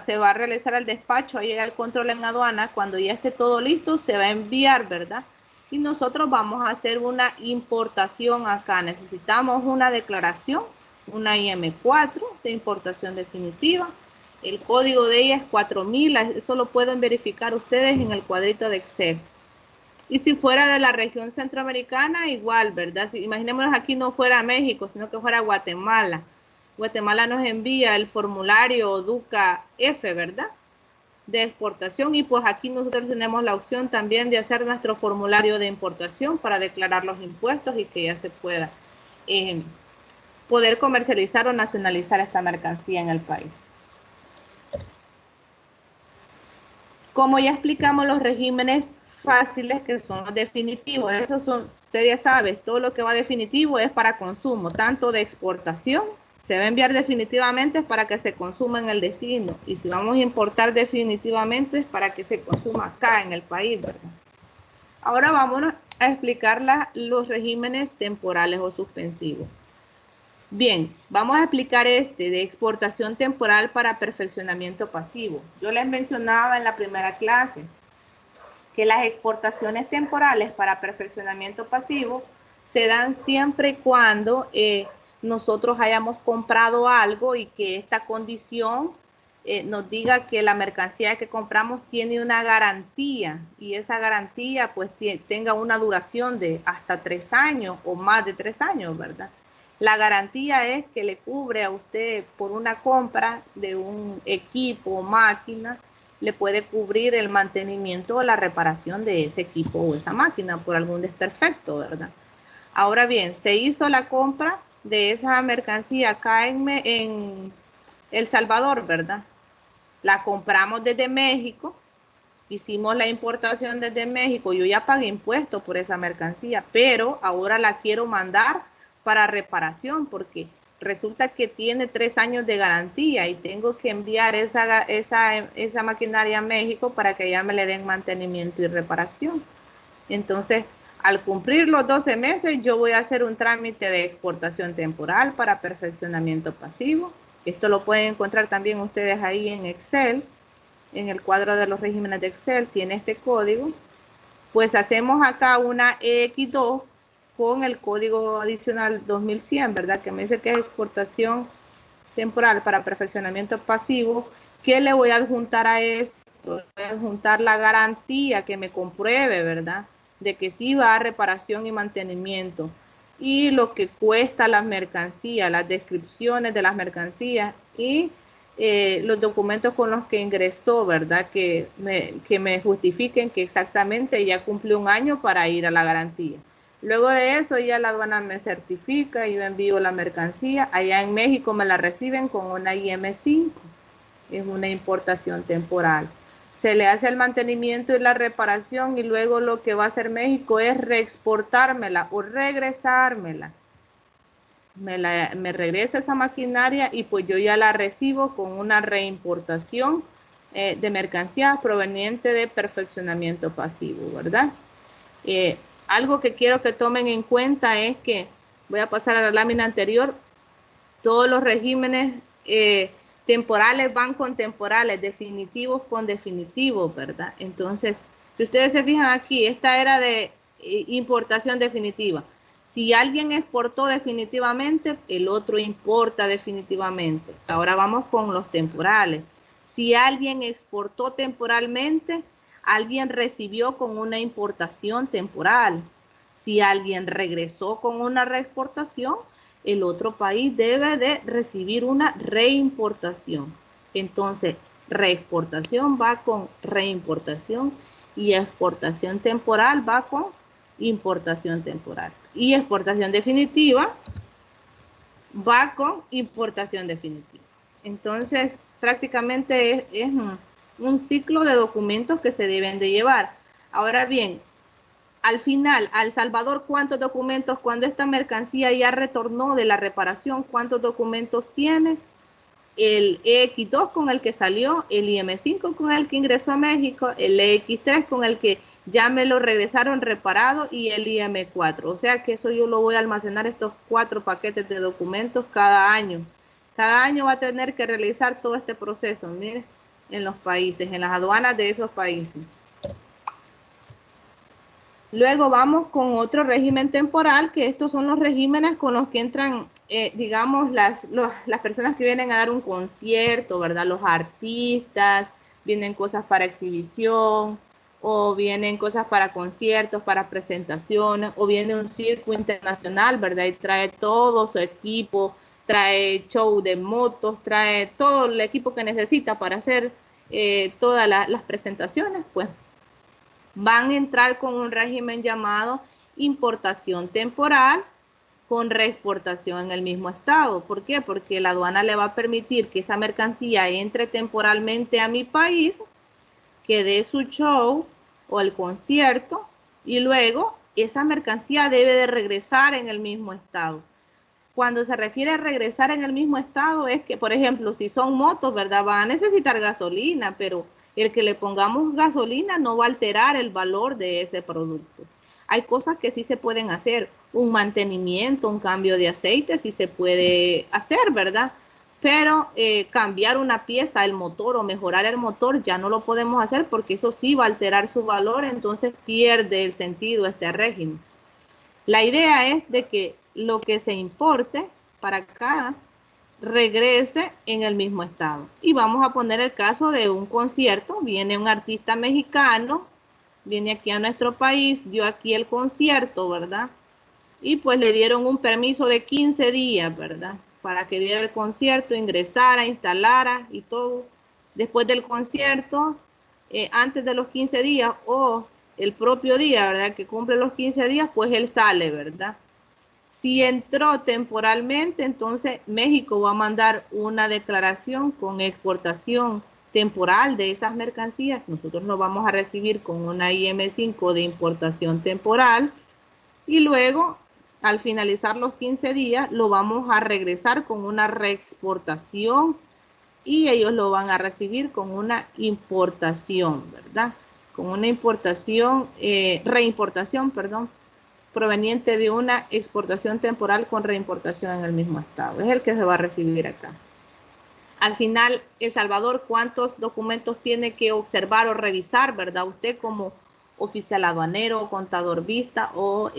se va a realizar el despacho, ahí al control en aduana. Cuando ya esté todo listo, se va a enviar, ¿verdad? Y nosotros vamos a hacer una importación acá. Necesitamos una declaración, una IM4 de importación definitiva. El código de ella es 4000, eso lo pueden verificar ustedes en el cuadrito de Excel. Y si fuera de la región centroamericana, igual, ¿verdad? Si, imaginémonos aquí no fuera México, sino que fuera Guatemala. Guatemala nos envía el formulario DUCA F, ¿verdad? De exportación, y pues aquí nosotros tenemos la opción también de hacer nuestro formulario de importación para declarar los impuestos y que ya se pueda poder comercializar o nacionalizar esta mercancía en el país. Como ya explicamos, los regímenes fáciles que son los definitivos, esos son, usted ya sabe, todo lo que va definitivo es para consumo, tanto de exportación, se va a enviar definitivamente para que se consuma en el destino, y si vamos a importar definitivamente es para que se consuma acá en el país, ¿verdad? Ahora vámonos a explicar los regímenes temporales o suspensivos. Bien, vamos a explicar este de exportación temporal para perfeccionamiento pasivo. Yo les mencionaba en la primera clase que las exportaciones temporales para perfeccionamiento pasivo se dan siempre y cuando nosotros hayamos comprado algo y que esta condición nos diga que la mercancía que compramos tiene una garantía y esa garantía pues tenga una duración de hasta 3 años o más de 3 años, ¿verdad? La garantía es que le cubre a usted por una compra de un equipo o máquina, le puede cubrir el mantenimiento o la reparación de ese equipo o esa máquina por algún desperfecto, ¿verdad? Ahora bien, se hizo la compra de esa mercancía acá en El Salvador, ¿verdad? La compramos desde México, hicimos la importación desde México, yo ya pagué impuestos por esa mercancía, pero ahora la quiero mandar para reparación porque resulta que tiene 3 años de garantía y tengo que enviar esa maquinaria a México para que allá me le den mantenimiento y reparación. Entonces, al cumplir los 12 meses, yo voy a hacer un trámite de exportación temporal para perfeccionamiento pasivo. Esto lo pueden encontrar también ustedes ahí en Excel, en el cuadro de los regímenes de Excel, tiene este código. Pues hacemos acá una EX2 con el código adicional 2100, ¿verdad? Que me dice que es exportación temporal para perfeccionamiento pasivo. ¿Qué le voy a adjuntar a esto? Voy a adjuntar la garantía que me compruebe, ¿verdad? De que sí va a reparación y mantenimiento. Y lo que cuesta las mercancías, las descripciones de las mercancías y los documentos con los que ingresó, ¿verdad? Que me justifiquen que exactamente ya cumplió un año para ir a la garantía. Luego de eso ya la aduana me certifica, yo envío la mercancía, allá en México me la reciben con una IM5, es una importación temporal. Se le hace el mantenimiento y la reparación y luego lo que va a hacer México es reexportármela o regresármela. Me regresa esa maquinaria y pues yo ya la recibo con una reimportación de mercancía proveniente de perfeccionamiento pasivo, ¿verdad? Algo que quiero que tomen en cuenta es que, voy a pasar a la lámina anterior, todos los regímenes temporales van con temporales, definitivos con definitivos, ¿verdad? Entonces, si ustedes se fijan aquí, esta era de importación definitiva. Si alguien exportó definitivamente, el otro importa definitivamente. Ahora vamos con los temporales. Si alguien exportó temporalmente, alguien recibió con una importación temporal. Si alguien regresó con una reexportación, el otro país debe de recibir una reimportación. Entonces, reexportación va con reimportación y exportación temporal va con importación temporal. Y exportación definitiva va con importación definitiva. Entonces, prácticamente es un ciclo de documentos que se deben de llevar. Ahora bien, al final, a El Salvador, ¿cuántos documentos, cuando esta mercancía ya retornó de la reparación, cuántos documentos tiene? El EX2 con el que salió, el IM5 con el que ingresó a México, el EX3 con el que ya me lo regresaron reparado y el IM4. O sea que eso yo lo voy a almacenar, estos 4 paquetes de documentos cada año. Cada año va a tener que realizar todo este proceso, miren, en los países, en las aduanas de esos países. Luego vamos con otro régimen temporal, que estos son los regímenes con los que entran, digamos, las personas que vienen a dar un concierto, ¿verdad? Los artistas, vienen cosas para exhibición, o vienen cosas para conciertos, para presentaciones, o viene un circo internacional, ¿verdad? Y trae todo su equipo, trae show de motos, trae todo el equipo que necesita para hacer todas las presentaciones, pues van a entrar con un régimen llamado importación temporal con reexportación en el mismo estado. ¿Por qué? Porque la aduana le va a permitir que esa mercancía entre temporalmente a mi país que dé su show o el concierto y luego esa mercancía debe de regresar en el mismo estado. Cuando se refiere a regresar en el mismo estado es que, por ejemplo, si son motos, ¿verdad? Van a necesitar gasolina, pero el que le pongamos gasolina no va a alterar el valor de ese producto. Hay cosas que sí se pueden hacer, un mantenimiento, un cambio de aceite, sí se puede hacer, ¿verdad? Pero cambiar una pieza, el motor o mejorar el motor ya no lo podemos hacer porque eso sí va a alterar su valor, entonces pierde el sentido este régimen. La idea es de que lo que se importe para acá regrese en el mismo estado. Y vamos a poner el caso de un concierto. Viene un artista mexicano, viene aquí a nuestro país, dio aquí el concierto, ¿verdad? Y pues le dieron un permiso de 15 días, ¿verdad? Para que diera el concierto, ingresara, instalara y todo. Después del concierto, antes de los 15 días o el propio día, ¿verdad? Que cumple los 15 días, pues él sale, ¿verdad? Si entró temporalmente, entonces México va a mandar una declaración con exportación temporal de esas mercancías. Nosotros lo vamos a recibir con una IM5 de importación temporal y luego, al finalizar los 15 días, lo vamos a regresar con una reexportación y ellos lo van a recibir con una importación, ¿verdad? Con una importación, reimportación, perdón, proveniente de una exportación temporal con reimportación en el mismo estado. Es el que se va a recibir acá. Al final, El Salvador, ¿cuántos documentos tiene que observar o revisar, verdad? Usted como oficial aduanero, contador vista o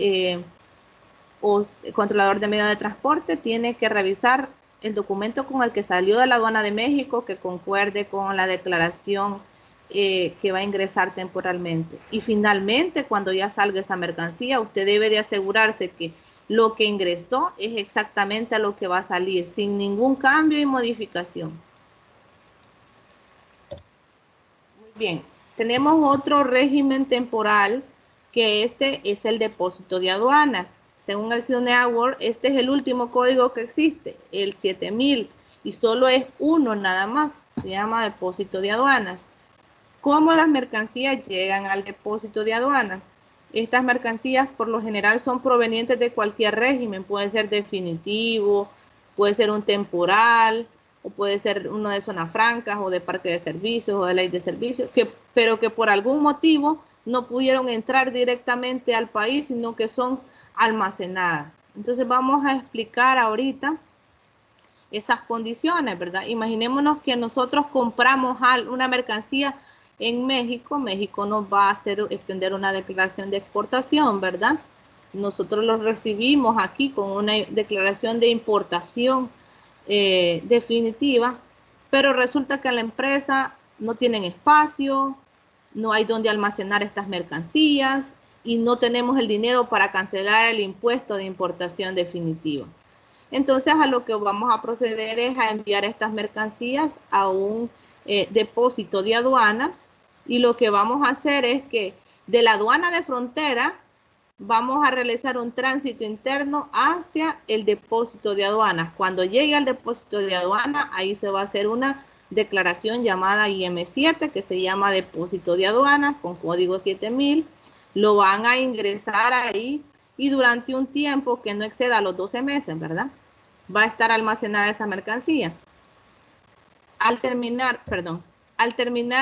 controlador de medio de transporte tiene que revisar el documento con el que salió de la aduana de México que concuerde con la declaración que va a ingresar temporalmente. Y finalmente, cuando ya salga esa mercancía, usted debe de asegurarse que lo que ingresó es exactamente a lo que va a salir, sin ningún cambio y modificación. Muy bien, tenemos otro régimen temporal que este es el depósito de aduanas. Según el SIDUNE Award, este es el último código que existe, el 7000, y solo es uno nada más, se llama depósito de aduanas. ¿Cómo las mercancías llegan al depósito de aduanas? Estas mercancías por lo general son provenientes de cualquier régimen, puede ser definitivo, puede ser un temporal, o puede ser uno de zonas francas, o de parque de servicios, o de ley de servicios, pero que por algún motivo no pudieron entrar directamente al país, sino que son almacenadas. Entonces vamos a explicar ahorita esas condiciones, ¿verdad? Imaginémonos que nosotros compramos una mercancía en México. México nos va a extender una declaración de exportación, ¿verdad? Nosotros lo recibimos aquí con una declaración de importación definitiva, pero resulta que la empresa no tienen espacio, no hay donde almacenar estas mercancías y no tenemos el dinero para cancelar el impuesto de importación definitiva. Entonces a lo que vamos a proceder es a enviar estas mercancías a un depósito de aduanas y lo que vamos a hacer es que de la aduana de frontera vamos a realizar un tránsito interno hacia el depósito de aduanas. Cuando llegue al depósito de aduana, ahí se va a hacer una declaración llamada IM7 que se llama depósito de aduanas con código 7000. Lo van a ingresar ahí y durante un tiempo que no exceda los 12 meses, ¿verdad? Va a estar almacenada esa mercancía. Al terminar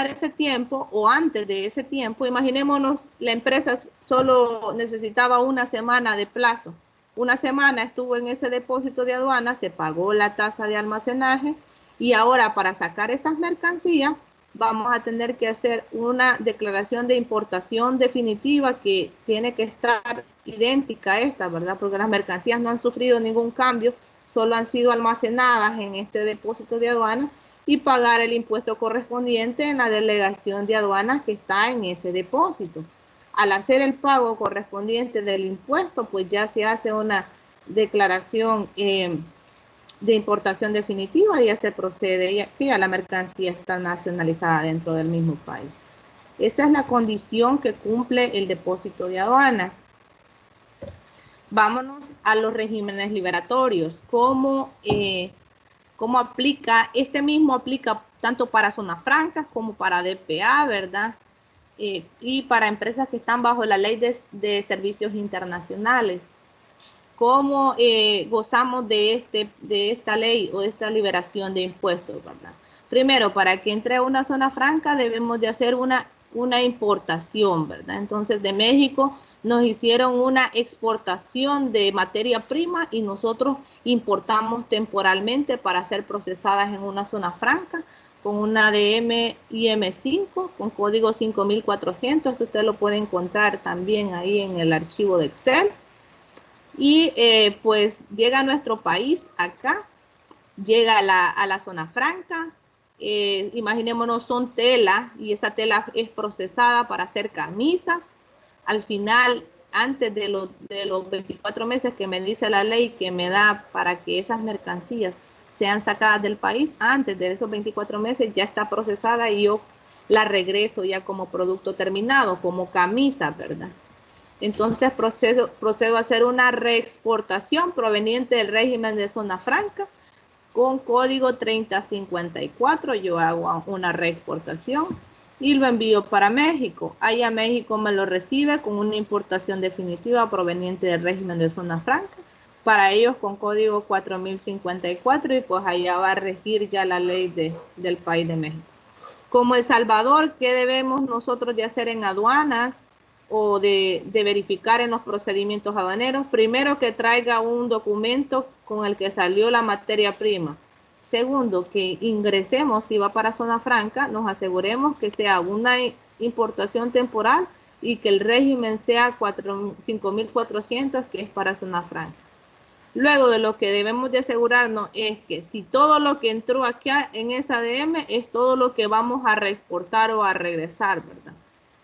ese tiempo o antes de ese tiempo, imaginémonos la empresa solo necesitaba una semana de plazo. Una semana estuvo en ese depósito de aduana, se pagó la tasa de almacenaje y ahora para sacar esas mercancías vamos a tener que hacer una declaración de importación definitiva que tiene que estar idéntica a esta, ¿verdad? Porque las mercancías no han sufrido ningún cambio, solo han sido almacenadas en este depósito de aduanas y pagar el impuesto correspondiente en la delegación de aduanas que está en ese depósito. Al hacer el pago correspondiente del impuesto, pues ya se hace una declaración de importación definitiva y ya se procede y ya la mercancía está nacionalizada dentro del mismo país. Esa es la condición que cumple el depósito de aduanas. Vámonos a los regímenes liberatorios. ¿Cómo cómo aplica, este mismo aplica tanto para zonas francas como para DPA, ¿verdad? Y para empresas que están bajo la ley de servicios internacionales. ¿Cómo gozamos de esta ley o de esta liberación de impuestos, ¿verdad? Primero, para que entre a una zona franca debemos de hacer una importación, ¿verdad? Entonces, de México nos hicieron una exportación de materia prima y nosotros importamos temporalmente para ser procesadas en una zona franca con una ADM IM5 con código 5400. Esto usted lo puede encontrar también ahí en el archivo de Excel. Y pues llega a nuestro país acá, llega a la zona franca. Imaginémonos, son tela y esa tela es procesada para hacer camisas. Al final, antes de los 24 meses que me dice la ley que me da para que esas mercancías sean sacadas del país, antes de esos 24 meses ya está procesada y yo la regreso ya como producto terminado, como camisa, ¿verdad? Entonces procedo a hacer una reexportación proveniente del régimen de zona franca con código 3054. Yo hago una reexportación y lo envío para México. Allá México me lo recibe con una importación definitiva proveniente del régimen de zona franca. Para ellos con código 4054 y pues allá va a regir ya la ley del país de México. Como El Salvador, ¿qué debemos nosotros de hacer en aduanas o de verificar en los procedimientos aduaneros? Primero, que traiga un documento con el que salió la materia prima. Segundo, que ingresemos, si va para zona franca, nos aseguremos que sea una importación temporal y que el régimen sea 5400, que es para zona franca. Luego, de lo que debemos de asegurarnos es que si todo lo que entró aquí en esa ADM es todo lo que vamos a reexportar o a regresar, ¿verdad?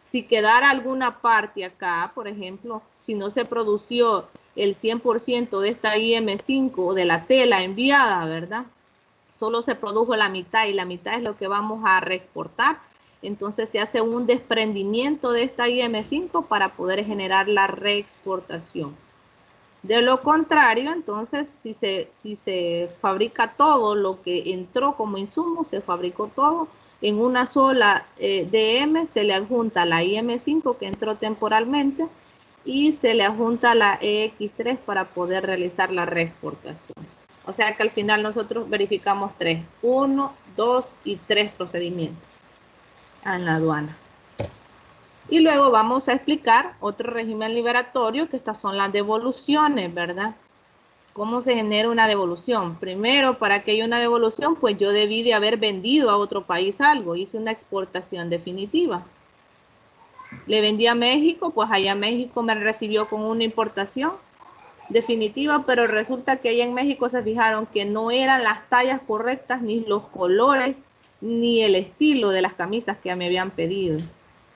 Si quedara alguna parte acá, por ejemplo, si no se produció el 100% de esta IM5 o de la tela enviada, ¿verdad? Solo se produjo la mitad y la mitad es lo que vamos a reexportar. Entonces se hace un desprendimiento de esta IM5 para poder generar la reexportación. De lo contrario, entonces, si se fabrica todo lo que entró como insumo, se fabricó todo en una sola DM, se le adjunta la IM5 que entró temporalmente y se le adjunta la EX3 para poder realizar la reexportación. O sea que al final nosotros verificamos 3, 1, 2 y 3 procedimientos en la aduana. Y luego vamos a explicar otro régimen liberatorio, que estas son las devoluciones, ¿verdad? ¿Cómo se genera una devolución? Primero, para que haya una devolución, pues yo debí de haber vendido a otro país algo. Hice una exportación definitiva. Le vendí a México, pues allá México me recibió con una importación definitiva, pero resulta que allá en México se fijaron que no eran las tallas correctas, ni los colores, ni el estilo de las camisas que me habían pedido.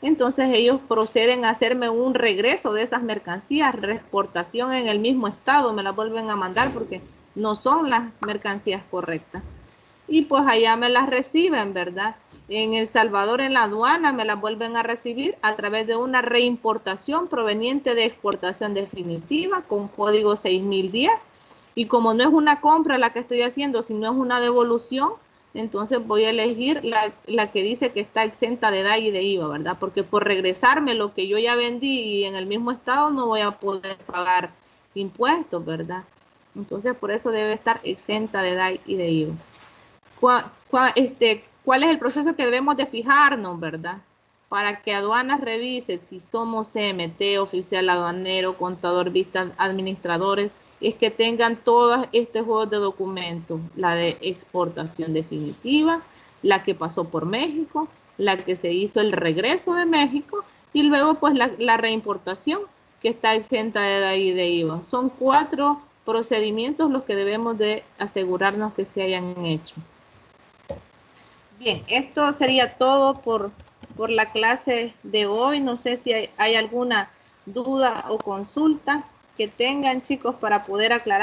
Entonces ellos proceden a hacerme un regreso de esas mercancías, reexportación en el mismo estado, me las vuelven a mandar porque no son las mercancías correctas. Y pues allá me las reciben, ¿verdad? En El Salvador, en la aduana, me las vuelven a recibir a través de una reimportación proveniente de exportación definitiva con código 6010. Y como no es una compra la que estoy haciendo, sino es una devolución, entonces voy a elegir la que dice que está exenta de DAI y de IVA, ¿verdad? Porque por regresarme lo que yo ya vendí y en el mismo estado no voy a poder pagar impuestos, ¿verdad? Entonces por eso debe estar exenta de DAI y de IVA. ¿Cuál es el proceso que debemos de fijarnos, verdad? Para que aduanas revise si somos CMT, oficial aduanero, contador, vistas, administradores, es que tengan todos este juego de documentos, la de exportación definitiva, la que pasó por México, la que se hizo el regreso de México y luego pues la reimportación que está exenta de DAI y de IVA. Son 4 procedimientos los que debemos de asegurarnos que se hayan hecho. Bien, esto sería todo por la clase de hoy. No sé si hay alguna duda o consulta que tengan, chicos, para poder aclarar.